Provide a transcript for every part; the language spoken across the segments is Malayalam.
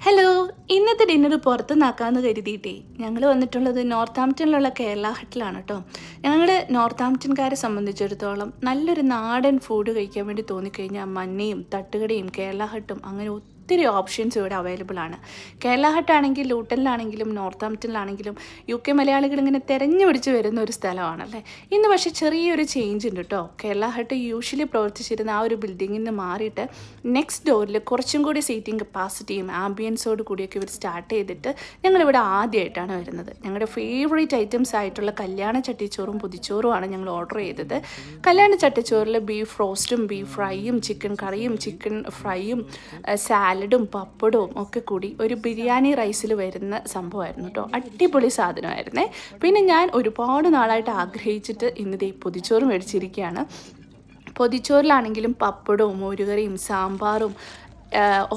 ഹലോ, ഇന്നത്തെ ഡിന്നർ പുറത്തുനിന്നാക്കാമെന്ന് കരുതിയിട്ടേ ഞങ്ങൾ വന്നിട്ടുള്ളത് നോർത്താംപ്ടണിലുള്ള കേരള ഹട്ടിലാണ് കേട്ടോ. ഞങ്ങളുടെ നോർത്താംപ്ടൺകാരെ സംബന്ധിച്ചിടത്തോളം നല്ലൊരു നാടൻ ഫുഡ് കഴിക്കാൻ വേണ്ടി തോന്നിക്കഴിഞ്ഞാൽ മന്നയും തട്ടുകടയും കേരള ഹട്ടും അങ്ങനെ ഒത്തിരി ഓപ്ഷൻസ് ഇവിടെ അവൈലബിൾ ആണ്. കേരള ഹട്ടാണെങ്കിൽ ലൂട്ടനിലാണെങ്കിലും നോർത്താംപ്ടണിലാണെങ്കിലും UK മലയാളികൾ ഇങ്ങനെ തിരഞ്ഞു പിടിച്ച് വരുന്ന ഒരു സ്ഥലമാണല്ലേ. ഇന്ന് പക്ഷേ ചെറിയൊരു ചേഞ്ച് ഉണ്ട് കേട്ടോ. കേരള ഹട്ട് യൂഷ്വലി പ്രവർത്തിച്ചിരുന്ന ആ ഒരു ബിൽഡിങ്ങിൽ നിന്ന് മാറിയിട്ട് നെക്സ്റ്റ് ഡോറിൽ കുറച്ചും കൂടി സീറ്റിംഗ് കപ്പാസിറ്റിയും ആംബിയൻസോട് കൂടിയൊക്കെ ഇവർ സ്റ്റാർട്ട് ചെയ്തിട്ട് ഞങ്ങളിവിടെ ആദ്യമായിട്ടാണ് വരുന്നത്. ഞങ്ങളുടെ ഫേവറേറ്റ് ഐറ്റംസ് ആയിട്ടുള്ള കല്യാണ ചട്ടിച്ചോറും പൊതിച്ചോറുമാണ് ഞങ്ങൾ ഓർഡർ ചെയ്തത്. കല്യാണ ചട്ടിച്ചോറിൽ ബീഫ് റോസ്റ്റും ബീഫ് ഫ്രൈയും ചിക്കൻ കറിയും ചിക്കൻ ഫ്രൈയും സാലഡും പപ്പടവും ഒക്കെ കൂടി ഒരു ബിരിയാണി റൈസിൽ വരുന്ന സംഭവമായിരുന്നു കേട്ടോ. അടിപൊളി സാധനമായിരുന്നേ. പിന്നെ ഞാൻ ഒരുപാട് നാളായിട്ട് ആഗ്രഹിച്ചിട്ട് ഇന്നിതേ പൊതിച്ചോറ് മേടിച്ചിരിക്കുകയാണ്. പൊതിച്ചോറിലാണെങ്കിലും പപ്പടവും മോരുകറിയും സാമ്പാറും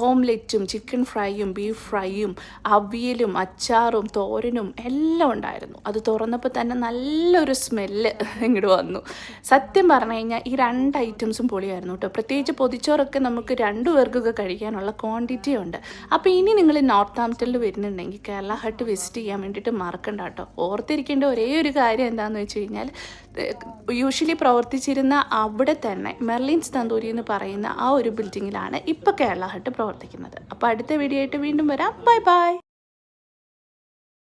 ഓംലെറ്റും ചിക്കൻ ഫ്രൈയും ബീഫ് ഫ്രൈയും അവിയലും അച്ചാറും തോരനും എല്ലാം ഉണ്ടായിരുന്നു. അത് തുറന്നപ്പോൾ തന്നെ നല്ലൊരു സ്മെല്ല് ഇങ്ങോട്ട് വന്നു. സത്യം പറഞ്ഞു കഴിഞ്ഞാൽ ഈ രണ്ട് ഐറ്റംസും പൊളിയായിരുന്നു കേട്ടോ. പ്രത്യേകിച്ച് പൊതിച്ചോറൊക്കെ നമുക്ക് 2 പേർക്കൊക്കെ കഴിക്കാനുള്ള ക്വാണ്ടിറ്റി ഉണ്ട്. അപ്പോൾ ഇനി നിങ്ങൾ നോർത്താംപ്ടണിൽ വരുന്നുണ്ടെങ്കിൽ കേരള ഹട്ട് വിസിറ്റ് ചെയ്യാൻ വേണ്ടിയിട്ട് മറക്കണ്ട കേട്ടോ. ഓർത്തിരിക്കേണ്ട ഒരേ ഒരു കാര്യം എന്താണെന്ന് വെച്ച് കഴിഞ്ഞാൽ യൂഷ്വലി പ്രവർത്തിച്ചിരുന്ന അവിടെ തന്നെ മെർലിൻസ് തന്തൂരി എന്ന് പറയുന്ന ആ ഒരു ബിൽഡിങ്ങിലാണ് ഇപ്പോൾ കേരള ഹട്ട് പ്രവർത്തിക്കുന്നത്. അപ്പോൾ അടുത്ത വീഡിയോ ആയിട്ട് വീണ്ടും വരാം. Bye bye.